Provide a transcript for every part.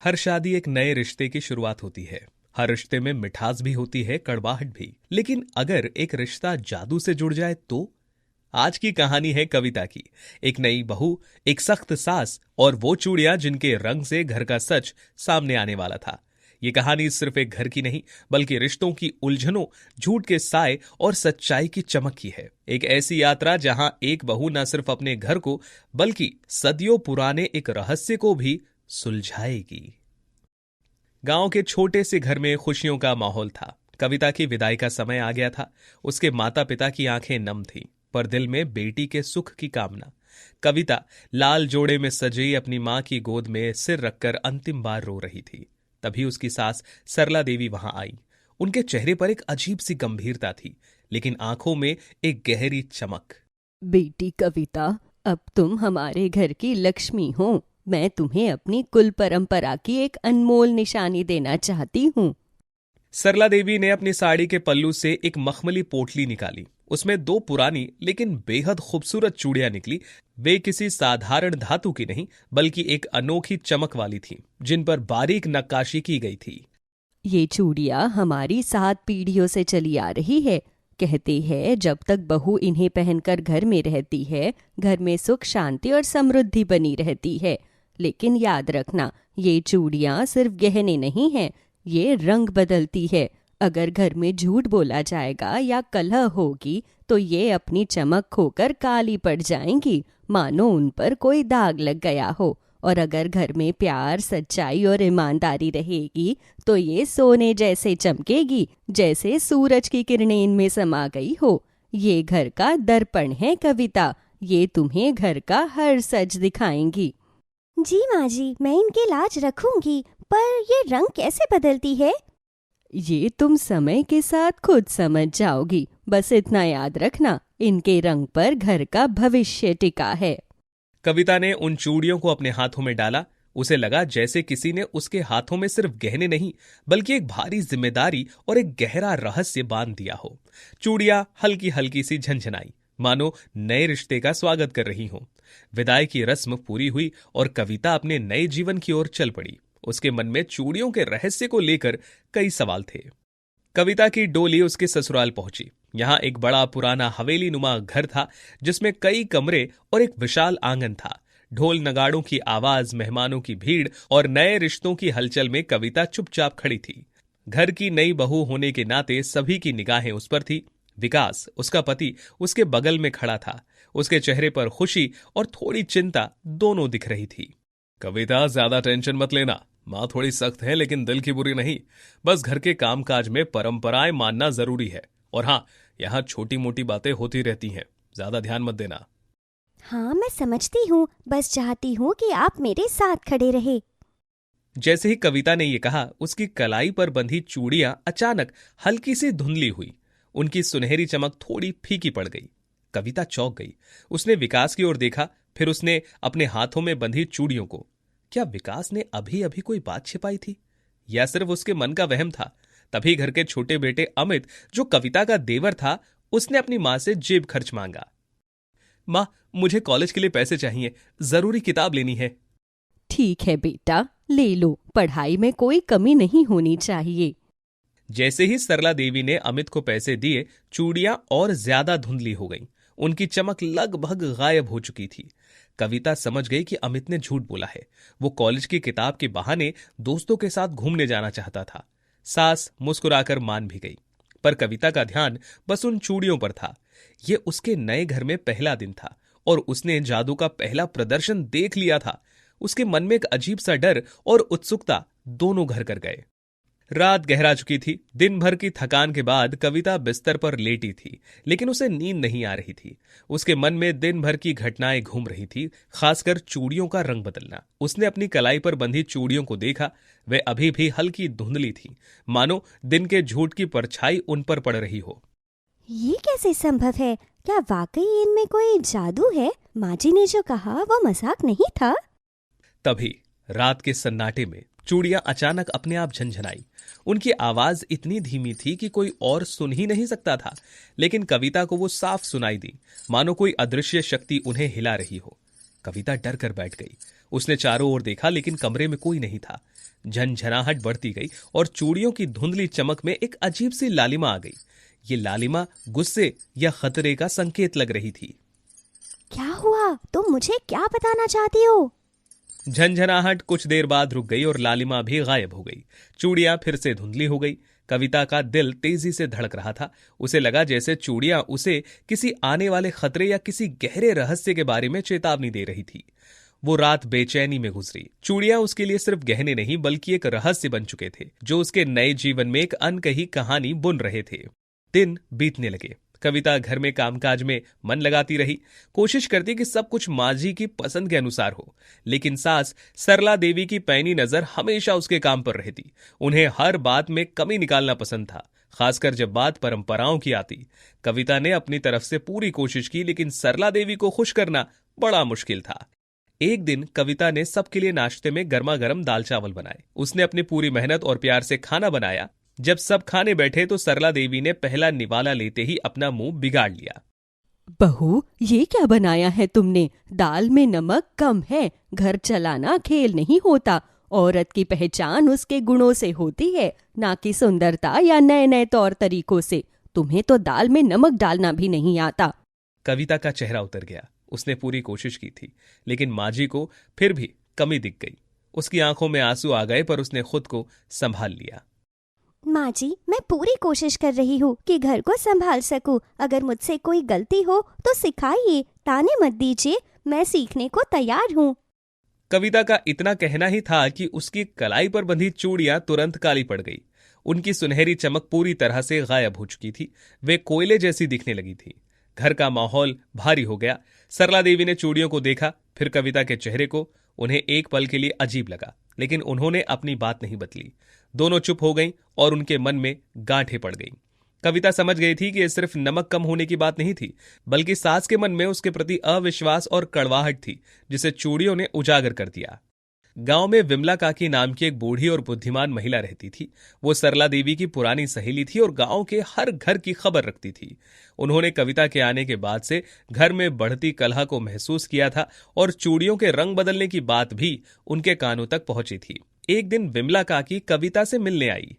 हर शादी एक नए रिश्ते की शुरुआत होती है। हर रिश्ते में मिठास भी होती है, कड़वाहट भी। लेकिन अगर एक रिश्ता जादू से जुड़ जाए तो? आज की कहानी है कविता की। एक नई बहू, एक सख्त सास और वो चूड़ियां जिनके रंग से घर का सच सामने आने वाला था। ये कहानी सिर्फ एक घर की नहीं, बल्कि रिश्तों की उलझनों, झूठ के साए और सच्चाई की चमक की है। एक ऐसी यात्रा जहां एक बहू न सिर्फ अपने घर को, बल्कि सदियों पुराने एक रहस्य को भी सुलझाएगी। गांव के छोटे से घर में खुशियों का माहौल था। कविता की विदाई का समय आ गया था। उसके माता पिता की आंखें नम थीं, पर दिल में बेटी के सुख की कामना। कविता लाल जोड़े में सजी अपनी मां की गोद में सिर रखकर अंतिम बार रो रही थी। तभी उसकी सास सरला देवी वहां आई। उनके चेहरे पर एक अजीब सी गंभीरता थी, लेकिन आंखों में एक गहरी चमक। बेटी कविता, अब तुम हमारे घर की लक्ष्मी हो। मैं तुम्हें अपनी कुल परंपरा की एक अनमोल निशानी देना चाहती हूँ। सरला देवी ने अपनी साड़ी के पल्लू से एक मखमली पोटली निकाली। उसमें दो पुरानी लेकिन बेहद खूबसूरत चूड़ियां निकली। वे किसी साधारण धातु की नहीं, बल्कि एक अनोखी चमक वाली थीं, जिन पर बारीक नक्काशी की गई थी। ये चूड़ियाँ हमारी 7 पीढ़ियों से चली आ रही है। कहते हैं जब तक बहू इन्हें पहनकर घर में रहती है, घर में सुख शांति और समृद्धि बनी रहती है। लेकिन याद रखना, ये चूड़ियाँ सिर्फ गहने नहीं हैं, ये रंग बदलती है। अगर घर में झूठ बोला जाएगा या कलह होगी तो ये अपनी चमक खोकर काली पड़ जाएंगी, मानो उन पर कोई दाग लग गया हो। और अगर घर में प्यार, सच्चाई और ईमानदारी रहेगी तो ये सोने जैसे चमकेगी, जैसे सूरज की किरणें इनमें समा गई हो। ये घर का दर्पण है कविता, ये तुम्हें घर का हर सच दिखाएंगी। जी माँ जी, मैं इनकी लाज रखूंगी, पर ये रंग कैसे बदलती है? ये तुम समय के साथ खुद समझ जाओगी। बस इतना याद रखना, इनके रंग पर घर का भविष्य टिका है। कविता ने उन चूड़ियों को अपने हाथों में डाला। उसे लगा जैसे किसी ने उसके हाथों में सिर्फ गहने नहीं, बल्कि एक भारी जिम्मेदारी और एक गहरा रहस्य बांध दिया हो। चूड़ियां हल्की हल्की सी झंझनाई, मानो नए रिश्ते का स्वागत कर रही हों। विदाई की रस्म पूरी हुई और कविता अपने नए जीवन की ओर चल पड़ी। उसके मन में चूड़ियों के रहस्य को लेकर कई सवाल थे। कविता की डोली उसके ससुराल पहुंची। यहां एक बड़ा पुराना हवेली नुमा घर था, जिसमें कई कमरे और एक विशाल आंगन था। ढोल नगाड़ों की आवाज, मेहमानों की भीड़ और नए रिश्तों की हलचल में कविता चुपचाप खड़ी थी। घर की नई बहू होने के नाते सभी की निगाहें उस पर थी। विकास, उसका पति, उसके बगल में खड़ा था। उसके चेहरे पर खुशी और थोड़ी चिंता दोनों दिख रही थी। कविता, ज्यादा टेंशन मत लेना। माँ थोड़ी सख्त है, लेकिन दिल की बुरी नहीं। बस घर के कामकाज में परंपराएं मानना जरूरी है। और हाँ, यहाँ छोटी मोटी बातें होती रहती हैं, ज्यादा ध्यान मत देना। हाँ, मैं समझती हूँ, बस चाहती हूँ कि आप मेरे साथ खड़े रहे। जैसे ही कविता ने यह कहा, उसकी कलाई पर बंधी चूड़ियां अचानक हल्की सी धुंधली हुई। उनकी सुनहरी चमक थोड़ी फीकी पड़ गई। कविता चौंक गई। उसने विकास की ओर देखा, फिर उसने अपने हाथों में बंधी चूड़ियों को। क्या विकास ने अभी अभी कोई बात छिपाई थी, या सिर्फ उसके मन का वहम था? तभी घर के छोटे बेटे अमित, जो कविता का देवर था, उसने अपनी मां से जेब खर्च मांगा। मां, मुझे कॉलेज के लिए पैसे चाहिए, जरूरी किताब लेनी है। ठीक है बेटा, ले लो, पढ़ाई में कोई कमी नहीं होनी चाहिए। जैसे ही सरला देवी ने अमित को पैसे दिए, चूड़ियां और ज्यादा धुंधली हो गईं। उनकी चमक लगभग गायब हो चुकी थी। कविता समझ गई कि अमित ने झूठ बोला है। वो कॉलेज की किताब के बहाने दोस्तों के साथ घूमने जाना चाहता था। सास मुस्कुराकर मान भी गई, पर कविता का ध्यान बस उन चूड़ियों पर था। ये उसके नए घर में पहला दिन था और उसने जादू का पहला प्रदर्शन देख लिया था। उसके मन में एक अजीब सा डर और उत्सुकता दोनों घर कर गए। रात गहरा चुकी थी। दिन भर की थकान के बाद कविता बिस्तर पर लेटी थी, लेकिन उसे नींद नहीं आ रही थी। उसके मन में दिन भर की घटनाएं घूम रही थी, खासकर चूड़ियों का रंग बदलना। उसने अपनी कलाई पर बंधी चूड़ियों को देखा। वे अभी भी हल्की धुंधली थी, मानो दिन के झूठ की परछाई उन पर पड़ रही हो। ये कैसे संभव है? क्या वाकई इनमें कोई जादू है? माँ जी ने जो कहा वो मजाक नहीं था। तभी रात के सन्नाटे में चूड़ियां अचानक अपने आप झंझनाई। उनकी आवाज इतनी धीमी थी कि कोई और सुन ही नहीं सकता था, लेकिन कविता को वो साफ सुनाई दी, मानो कोई अदृश्य शक्ति उन्हें हिला रही हो। कविता डर कर बैठ गई। उसने चारों ओर देखा लेकिन कमरे में कोई नहीं था। झनझनाहट बढ़ती गई और चूड़ियों की धुंधली चमक में एक अजीब सी लालिमा आ गई। ये लालिमा गुस्से या खतरे का संकेत लग रही थी। क्या हुआ? तुम मुझे क्या बताना चाहती हो? झंझनाहट कुछ देर बाद रुक गई और लालिमा भी गायब हो गई। चूड़ियां फिर से धुंधली हो गई। कविता का दिल तेजी से धड़क रहा था। उसे लगा जैसे चूड़ियां उसे किसी आने वाले खतरे या किसी गहरे रहस्य के बारे में चेतावनी दे रही थी। वो रात बेचैनी में गुजरी। चूड़ियां उसके लिए सिर्फ गहने नहीं बल्कि एक रहस्य बन चुके थे जो उसके नए जीवन में एक अनकही कहानी बुन रहे थे। दिन बीतने लगे। कविता घर में कामकाज में मन लगाती रही, कोशिश करती कि सब कुछ माँ जी की पसंद के अनुसार हो। लेकिन सास सरला देवी की पैनी नजर हमेशा उसके काम पर रहती। उन्हें हर बात में कमी निकालना पसंद था, खासकर जब बात परंपराओं की आती। कविता ने अपनी तरफ से पूरी कोशिश की लेकिन सरला देवी को खुश करना बड़ा मुश्किल था। एक दिन कविता ने सबके लिए नाश्ते में गर्मा गर्म दाल चावल बनाए। उसने अपनी पूरी मेहनत और प्यार से खाना बनाया। जब सब खाने बैठे तो सरला देवी ने पहला निवाला लेते ही अपना मुंह बिगाड़ लिया। बहू, ये क्या बनाया है तुमने? दाल में नमक कम है। घर चलाना खेल नहीं होता। औरत की पहचान उसके गुणों से होती है, ना कि सुंदरता या नए नए तौर तरीकों से। तुम्हें तो दाल में नमक डालना भी नहीं आता। कविता का चेहरा उतर गया। उसने पूरी कोशिश की थी लेकिन माँ जी को फिर भी कमी दिख गई। उसकी आंखों में आंसू आ गए पर उसने खुद को संभाल लिया। माँ जी, मैं पूरी कोशिश कर रही हूँ कि घर को संभाल सकूँ। अगर मुझसे कोई गलती हो तो सिखाइए, ताने मत दीजिए। मैं सीखने को तैयार हूँ। कविता का इतना कहना ही था कि उसकी कलाई पर बंधी चूड़ियां तुरंत काली पड़ गई। उनकी सुनहरी चमक पूरी तरह से गायब हो चुकी थी। वे कोयले जैसी दिखने लगी थी। घर का माहौल भारी हो गया। सरला देवी ने चूड़ियों को देखा, फिर कविता के चेहरे को। उन्हें एक पल के लिए अजीब लगा लेकिन उन्होंने अपनी बात नहीं बदली। दोनों चुप हो गईं और उनके मन में गांठें पड़ गईं। कविता समझ गई थी कि यह सिर्फ नमक कम होने की बात नहीं थी बल्कि सास के मन में उसके प्रति अविश्वास और कड़वाहट थी जिसे चूड़ियों ने उजागर कर दिया। गांव में विमला काकी नाम की एक बूढ़ी और बुद्धिमान महिला रहती थी। वो सरला देवी की पुरानी सहेली थी और गांव के हर घर की खबर रखती थी। उन्होंने कविता के आने के बाद से घर में बढ़ती कलह को महसूस किया था और चूड़ियों के रंग बदलने की बात भी उनके कानों तक पहुंची थी। एक दिन विमला काकी कविता से मिलने आई।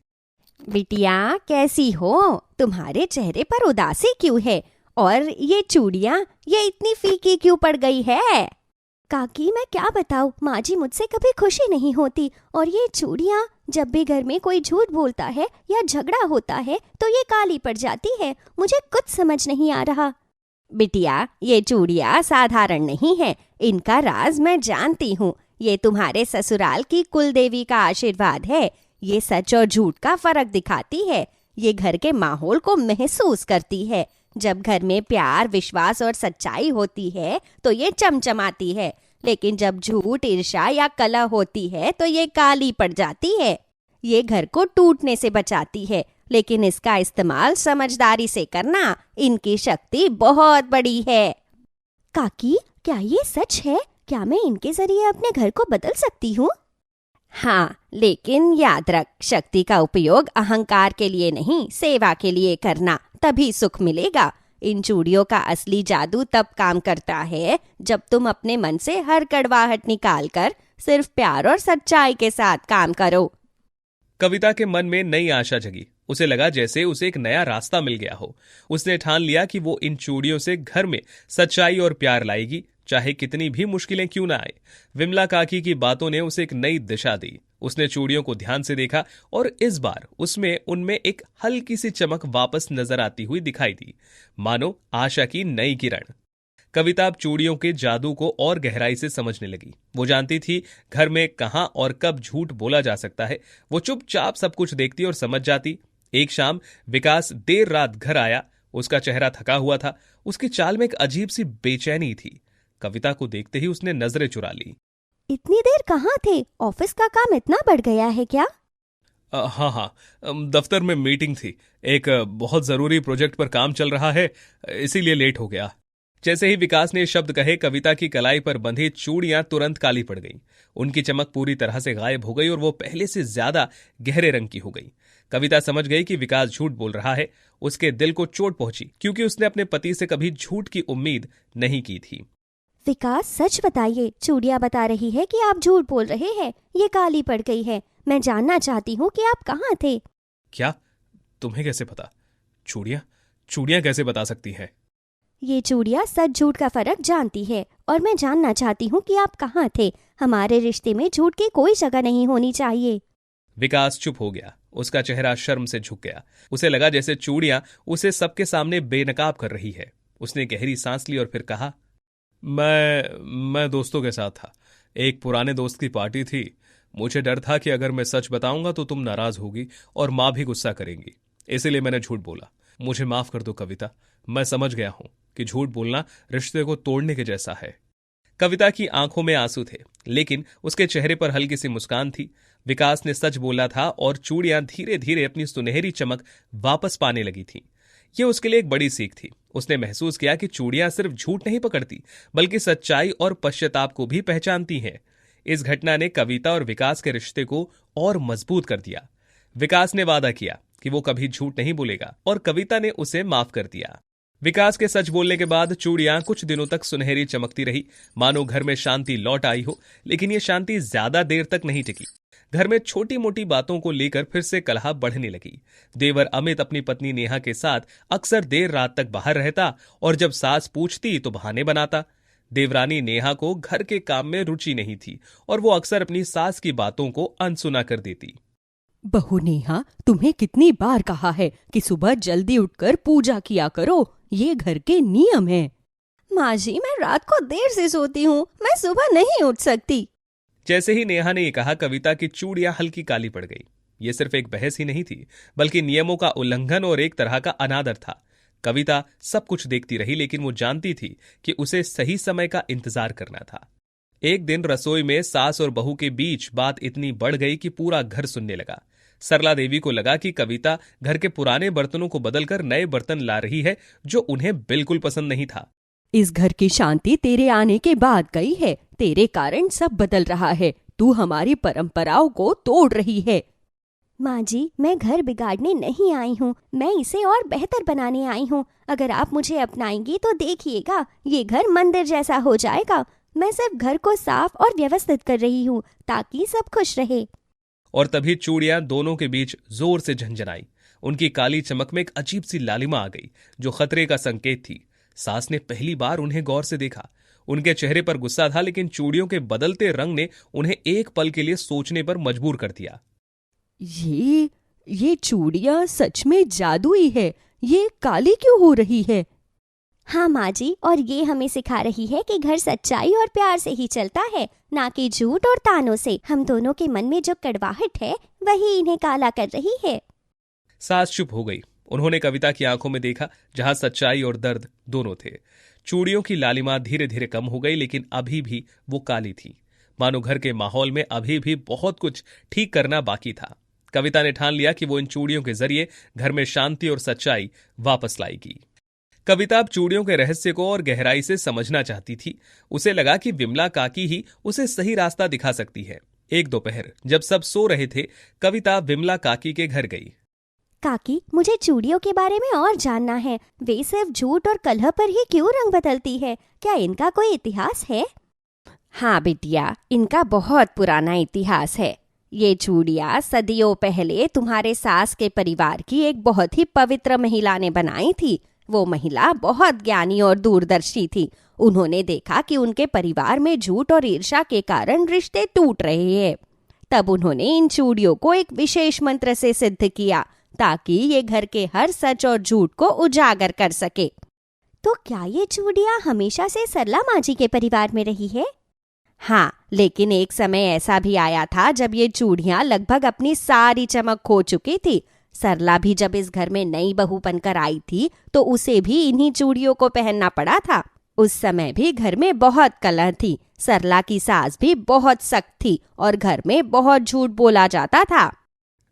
बिटिया, कैसी हो? तुम्हारे चेहरे पर उदासी क्यों है? और ये चूड़ियाँ ये इतनी फीकी क्यों पड़ गई है? काकी, मैं क्या बताऊँ, माँ जी मुझसे कभी खुशी नहीं होती। और ये चूड़ियाँ, जब भी घर में कोई झूठ बोलता है या झगड़ा होता है तो ये काली पड़ जाती है। मुझे कुछ समझ नहीं आ रहा। बिटिया, ये चूड़ियाँ साधारण नहीं है। इनका राज मैं जानती हूँ। ये तुम्हारे ससुराल की कुल देवी का आशीर्वाद है। ये सच और झूठ का फर्क दिखाती है। ये घर के माहौल को महसूस करती है। जब घर में प्यार, विश्वास और सच्चाई होती है तो ये चमचमाती है, लेकिन जब झूठ, ईर्ष्या या कलह होती है तो ये काली पड़ जाती है। ये घर को टूटने से बचाती है, लेकिन इसका इस्तेमाल समझदारी से करना, इनकी शक्ति बहुत बड़ी है। काकी, क्या ये सच है? क्या मैं इनके जरिए अपने घर को बदल सकती हूँ? हाँ, लेकिन याद रख, शक्ति का उपयोग अहंकार के लिए नहीं, सेवा के लिए करना, तभी सुख मिलेगा। इन चूड़ियों का असली जादू तब काम करता है जब तुम अपने मन से हर कड़वाहट निकालकर सिर्फ प्यार और सच्चाई के साथ काम करो। कविता के मन में नई आशा जगी। उसे लगा जैसे उसे एक नया रास्ता मिल गया हो। उसने ठान लिया कि वो इन चूड़ियों से घर में सच्चाई और प्यार लाएगी, चाहे कितनी भी मुश्किलें क्यों ना आए। विमला काकी की बातों ने उसे एक नई दिशा दी। उसने चूड़ियों को ध्यान से देखा और इस बार उसमें उनमें एक हल्की सी चमक वापस नजर आती हुई दिखाई दी, मानो आशा की नई किरण। कविता अब चूड़ियों के जादू को और गहराई से समझने लगी। वो जानती थी घर में कहां और कब झूठ बोला जा सकता है। वो चुपचाप सब कुछ देखती और समझ जाती। एक शाम विकास देर रात घर आया। उसका चेहरा थका हुआ था। उसकी चाल में एक अजीब सी बेचैनी थी। कविता को देखते ही उसने नजरें चुरा ली। इतनी देर कहाँ थे? ऑफिस का काम इतना बढ़ गया है क्या? हाँ, दफ्तर में मीटिंग थी। एक बहुत जरूरी प्रोजेक्ट पर काम चल रहा है, इसीलिए लेट हो गया। जैसे ही विकास ने शब्द कहे, कविता की कलाई पर बंधी चूड़ियां तुरंत काली पड़ गईं। उनकी चमक पूरी तरह से गायब हो गई और वो पहले से ज्यादा गहरे रंग की हो गई। कविता समझ गई कि विकास झूठ बोल रहा है। उसके दिल को चोट पहुंची क्योंकि उसने अपने पति से कभी झूठ की उम्मीद नहीं की थी। विकास सच बताइए, चूड़िया बता रही है कि आप झूठ बोल रहे हैं, ये काली पड़ गई है। मैं जानना चाहती हूँ कि आप कहाँ थे। क्या? तुम्हें कैसे पता? चूड़ियां चूड़ियां कैसे बता सकती हैं? ये चूड़िया सच झूठ का फर्क जानती है और मैं जानना चाहती हूँ कि आप कहाँ थे। हमारे रिश्ते में झूठ की कोई जगह नहीं होनी चाहिए। विकास चुप हो गया। उसका चेहरा शर्म से झुक गया। उसे लगा जैसे चूड़ियां उसे सबके सामने बेनकाब कर रही है। उसने गहरी सांस ली और फिर कहा, मैं दोस्तों के साथ था। एक पुराने दोस्त की पार्टी थी। मुझे डर था कि अगर मैं सच बताऊंगा तो तुम नाराज होगी और मां भी गुस्सा करेंगी, इसीलिए मैंने झूठ बोला। मुझे माफ कर दो कविता। मैं समझ गया हूं कि झूठ बोलना रिश्ते को तोड़ने के जैसा है। कविता की आंखों में आंसू थे, लेकिन उसके चेहरे पर हल्की सी मुस्कान थी। विकास ने सच बोला था और चूड़ियां धीरे धीरे अपनी सुनहरी चमक वापस पाने लगी थीं। ये उसके लिए एक बड़ी सीख थी। उसने महसूस किया कि चूड़ियां सिर्फ झूठ नहीं पकड़ती, बल्कि सच्चाई और पश्चाताप को भी पहचानती हैं। इस घटना ने कविता और विकास के रिश्ते को और मजबूत कर दिया। विकास ने वादा किया कि वो कभी झूठ नहीं बोलेगा और कविता ने उसे माफ कर दिया। विकास के सच बोलने के बाद चूड़ियां कुछ दिनों तक सुनहरी चमकती रही, मानो घर में शांति लौट आई हो। लेकिन ये शांति ज्यादा देर तक नहीं टिकी। घर में छोटी मोटी बातों को लेकर फिर से कलह बढ़ने लगी। देवर अमित अपनी पत्नी नेहा के साथ अक्सर देर रात तक बाहर रहता और जब सास पूछती तो बहाने बनाता। देवरानी नेहा को घर के काम में रुचि नहीं थी और वो अक्सर अपनी सास की बातों को अनसुना कर देती। बहू नेहा, तुम्हें कितनी बार कहा है कि सुबह जल्दी उठकर पूजा किया करो, ये घर के नियम है। माँ जी, मैं रात को देर से सोती हूँ, मैं सुबह नहीं उठ सकती। जैसे ही नेहा ने यह कहा, कविता की चूड़ियां हल्की काली पड़ गई। ये सिर्फ एक बहस ही नहीं थी, बल्कि नियमों का उल्लंघन और एक तरह का अनादर था। कविता सब कुछ देखती रही, लेकिन वो जानती थी कि उसे सही समय का इंतजार करना था। एक दिन रसोई में सास और बहू के बीच बात इतनी बढ़ गई कि पूरा घर सुनने लगा। सरला देवी को लगा कि कविता घर के पुराने बर्तनों को बदलकर नए बर्तन ला रही है, जो उन्हें बिल्कुल पसंद नहीं था। इस घर की शांति तेरे आने के बाद गई है। तेरे कारण सब बदल रहा है। तू हमारी परंपराओं को तोड़ रही है। माँ जी, मैं घर बिगाड़ने नहीं आई हूँ, मैं इसे और बेहतर बनाने आई हूँ। अगर आप मुझे अपनाएंगी तो देखिएगा, ये घर मंदिर जैसा हो जाएगा। मैं सिर्फ घर को साफ और व्यवस्थित कर रही हूँ ताकि सब खुश रहे। और तभी चूड़ियां दोनों के बीच जोर से झंझनाई। उनकी काली चमक में एक अजीब सी लालिमा आ गई, जो खतरे का संकेत थी। सास ने पहली बार उन्हें गौर से देखा। उनके चेहरे पर गुस्सा था, लेकिन चूड़ियों के बदलते रंग ने उन्हें एक पल के लिए सोचने पर मजबूर कर दिया। ये चूड़ियां सच में जादुई है। ये काली क्यों हो रही है? हाँ माँ जी, और ये हमें सिखा रही है कि घर सच्चाई और प्यार से ही चलता है, ना कि झूठ और तानों से। हम दोनों के मन में जो कड़वाहट है, वही इन्हें काला कर रही है। सास चुप हो गई। उन्होंने कविता की आंखों में देखा, जहां सच्चाई और दर्द दोनों थे। चूड़ियों की लालिमा धीरे धीरे कम हो गई, लेकिन अभी भी वो काली थी, मानो घर के माहौल में अभी भी बहुत कुछ ठीक करना बाकी था। कविता ने ठान लिया कि वो इन चूड़ियों के जरिए घर में शांति और सच्चाई वापस लाएगी। कविता अब चूड़ियों के रहस्य को और गहराई से समझना चाहती थी। उसे लगा कि विमला काकी ही उसे सही रास्ता दिखा सकती है। एक दोपहर जब सब सो रहे थे, कविता विमला काकी के घर गई। काकी, मुझे चूड़ियों के बारे में और जानना है। वे सिर्फ झूठ और कलह पर ही क्यों रंग बदलती है? क्या इनका कोई इतिहास है? हाँ बिटिया, इनका बहुत पुराना इतिहास है। ये चूड़ियां सदियों पहले तुम्हारे सास के परिवार की एक बहुत ही पवित्र महिला ने बनाई थी। वो महिला बहुत ज्ञानी और दूरदर्शी थी। उन्होंने देखा कि उनके परिवार में झूठ और ईर्ष्या के कारण रिश्ते टूट रहे हैं। तब उन्होंने इन चूड़ियों को एक विशेष मंत्र से सिद्ध किया, ताकि ये घर के हर सच और झूठ को उजागर कर सके। तो क्या ये चूड़ियां हमेशा से सरला माँ जी के परिवार में रही है? हाँ, लेकिन एक समय ऐसा भी आया था जब ये चूड़ियां लगभग अपनी सारी चमक खो चुकी थी। सरला भी जब इस घर में नई बहू बनकर आई थी, तो उसे भी इन्हीं चूड़ियों को पहनना पड़ा था। उस समय भी घर में बहुत कलह थी। सरला की सास भी बहुत सख्त थी और घर में बहुत झूठ बोला जाता था।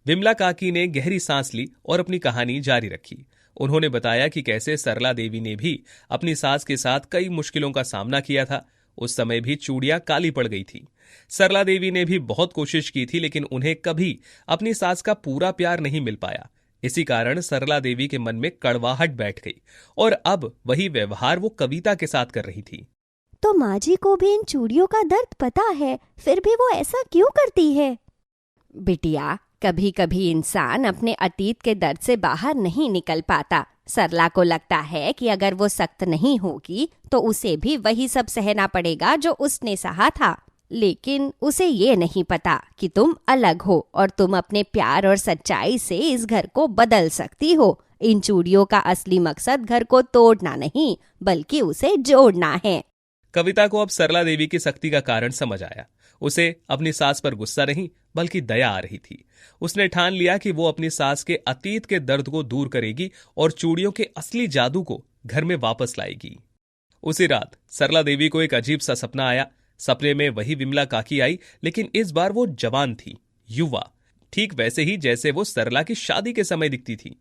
विमला काकी ने गहरी सांस ली और अपनी कहानी जारी रखी। उन्होंने बताया कि कैसे सरला देवी ने भी अपनी सास के साथ कई मुश्किलों का सामना किया था। उस समय भी चूड़ियां काली पड़ गई थी। सरला देवी ने भी बहुत कोशिश की थी, लेकिन उन्हें कभी अपनी सास का पूरा प्यार नहीं मिल पाया। इसी कारण सरला देवी के मन में कड़वाहट बैठ गई और अब वही व्यवहार वो कविता के साथ कर रही थी। तो माँ जी को भी इन चूड़ियों का दर्द पता है, फिर भी वो ऐसा क्यों करती है? बिटिया, कभी कभी इंसान अपने अतीत के दर्द से बाहर नहीं निकल पाता। सरला को लगता है कि अगर वो सख्त नहीं होगी तो उसे भी वही सब सहना पड़ेगा जो उसने सहा था, लेकिन उसे ये नहीं पता कि तुम अलग हो और तुम अपने प्यार और सच्चाई से इस घर को बदल सकती हो। इन चूड़ियों का असली मकसद घर को तोड़ना नहीं, बल्कि उसे जोड़ना है। कविता को अब सरला देवी की सख्ती का कारण समझ आया। उसे अपनी सास पर गुस्सा नहीं बल्कि दया आ रही थी। उसने ठान लिया कि वो अपनी सास के अतीत के दर्द को दूर करेगी और चूड़ियों के असली जादू को घर में वापस लाएगी। उसी रात सरला देवी को एक अजीब सा सपना आया। सपने में वही विमला काकी आई, लेकिन इस बार वो जवान थी, युवा, ठीक वैसे ही जैसे वो सरला की शादी के समय दिखती थी।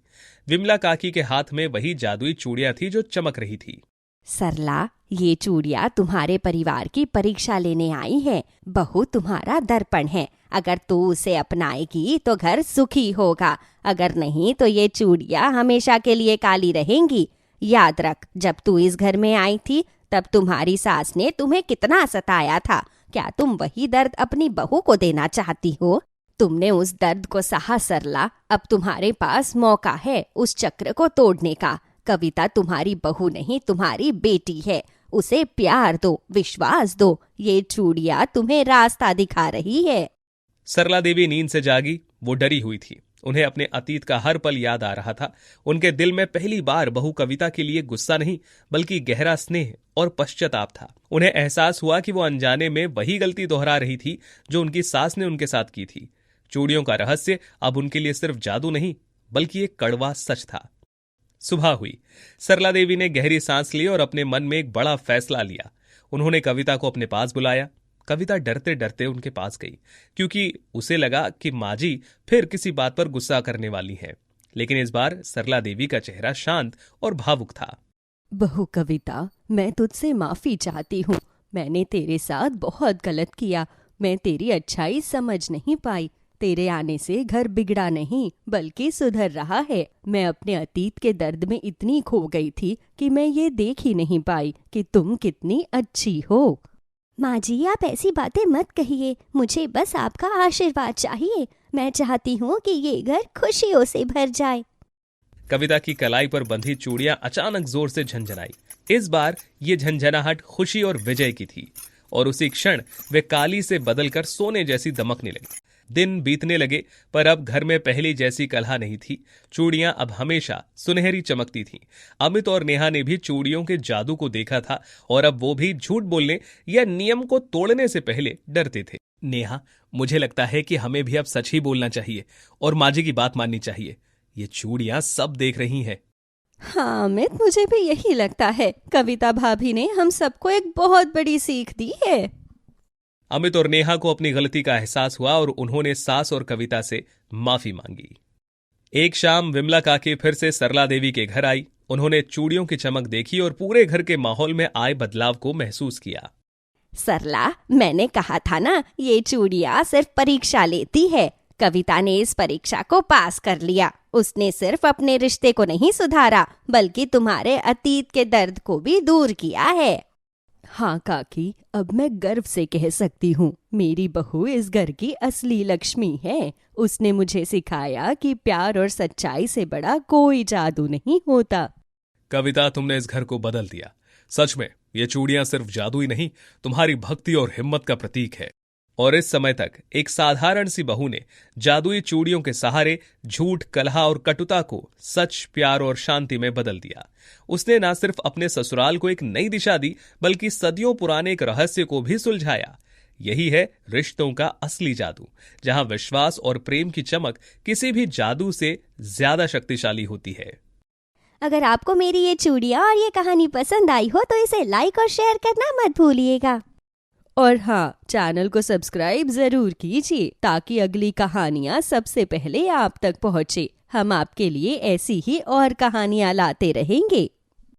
विमला काकी के हाथ में वही जादुई चूड़ियां थी जो चमक रही थी। सरला, ये चूड़ियां तुम्हारे परिवार की परीक्षा लेने आई है। बहू तुम्हारा दर्पण है। अगर तू उसे अपनाएगी तो घर सुखी होगा, अगर नहीं तो ये चूड़ियां हमेशा के लिए काली रहेंगी। याद रख, जब तू इस घर में आई थी तब तुम्हारी सास ने तुम्हें कितना सताया था। क्या तुम वही दर्द अपनी बहू को देना चाहती हो? तुमने उस दर्द को सहा सरला, अब तुम्हारे पास मौका है उस चक्र को तोड़ने का। कविता तुम्हारी बहू नहीं, तुम्हारी बेटी है। उसे प्यार दो, विश्वास दो। ये चूड़ियां तुम्हें रास्ता दिखा रही है। सरला देवी नींद से जागी। वो डरी हुई थी। उन्हें अपने अतीत का हर पल याद आ रहा था। उनके दिल में पहली बार बहू कविता के लिए गुस्सा नहीं बल्कि गहरा स्नेह और पश्चाताप था। उन्हें एहसास हुआ कि वो अनजाने में वही गलती दोहरा रही थी जो उनकी सास ने उनके साथ की थी। चूड़ियों का रहस्य अब उनके लिए सिर्फ जादू नहीं बल्कि एक कड़वा सच था। सुबह हुई। सरला देवी ने गहरी सांस ली और अपने मन में एक बड़ा फैसला लिया। उन्होंने कविता को अपने पास बुलाया। कविता डरते डरते उनके पास गई, क्योंकि उसे लगा कि माँ जी फिर किसी बात पर गुस्सा करने वाली हैं। लेकिन इस बार सरला देवी का चेहरा शांत और भावुक था। बहू कविता, मैं तुझसे माफी चाहती हूँ। मैंने तेरे साथ बहुत गलत किया। मैं तेरी अच्छाई समझ नहीं पाई। तेरे आने से घर बिगड़ा नहीं बल्कि सुधर रहा है। मैं अपने अतीत के दर्द में इतनी खो गई थी कि मैं ये देख ही नहीं पाई कि तुम कितनी अच्छी हो। माँ जी, आप ऐसी बातें मत कहिए। मुझे बस आपका आशीर्वाद चाहिए। मैं चाहती हूँ कि ये घर खुशियों से भर जाए। कविता की कलाई पर बंधी चूड़ियां अचानक जोर से झंझनाई। इस बार ये झंझनाहट खुशी और विजय की थी, और उसी क्षण वे काली से बदलकर सोने जैसी दमकने लगी। दिन बीतने लगे, पर अब घर में पहली जैसी कलह नहीं थी। चूड़ियां अब हमेशा सुनहरी चमकती थीं। अमित और नेहा ने भी चूड़ियों के जादू को देखा था, और अब वो भी झूठ बोलने या नियम को तोड़ने से पहले डरते थे। नेहा, मुझे लगता है कि हमें भी अब सच ही बोलना चाहिए और माँ जी की बात माननी चाहिए। ये चूड़ियां सब देख रही हैं। हाँ अमित, मुझे भी यही लगता है। कविता भाभी ने हम सबको एक बहुत बड़ी सीख दी है। अमित और नेहा को अपनी गलती का एहसास हुआ और उन्होंने सास और कविता से माफी मांगी। एक शाम विमला काकी फिर से सरला देवी के घर आई। उन्होंने चूड़ियों की चमक देखी और पूरे घर के माहौल में आए बदलाव को महसूस किया। सरला, मैंने कहा था ना, ये चूड़ियां सिर्फ परीक्षा लेती है। कविता ने इस परीक्षा को पास कर लिया। उसने सिर्फ अपने रिश्ते को नहीं सुधारा बल्कि तुम्हारे अतीत के दर्द को भी दूर किया है। हाँ काकी, अब मैं गर्व से कह सकती हूँ, मेरी बहू इस घर की असली लक्ष्मी है। उसने मुझे सिखाया कि प्यार और सच्चाई से बड़ा कोई जादू नहीं होता। कविता, तुमने इस घर को बदल दिया। सच में ये चूड़ियां सिर्फ जादू ही नहीं, तुम्हारी भक्ति और हिम्मत का प्रतीक है। और इस समय तक एक साधारण सी बहू ने जादुई चूड़ियों के सहारे झूठ, कलह और कटुता को सच, प्यार और शांति में बदल दिया। उसने न सिर्फ अपने ससुराल को एक नई दिशा दी बल्कि सदियों पुराने एक रहस्य को भी सुलझाया। यही है रिश्तों का असली जादू, जहां विश्वास और प्रेम की चमक किसी भी जादू से ज्यादा शक्तिशाली होती है। अगर आपको मेरी ये चूड़ियाँ और ये कहानी पसंद आई हो तो इसे लाइक और शेयर करना मत भूलिएगा। और हाँ, चैनल को सब्सक्राइब जरूर कीजिए ताकि अगली कहानियाँ सबसे पहले आप तक पहुँचे। हम आपके लिए ऐसी ही और कहानियाँ लाते रहेंगे।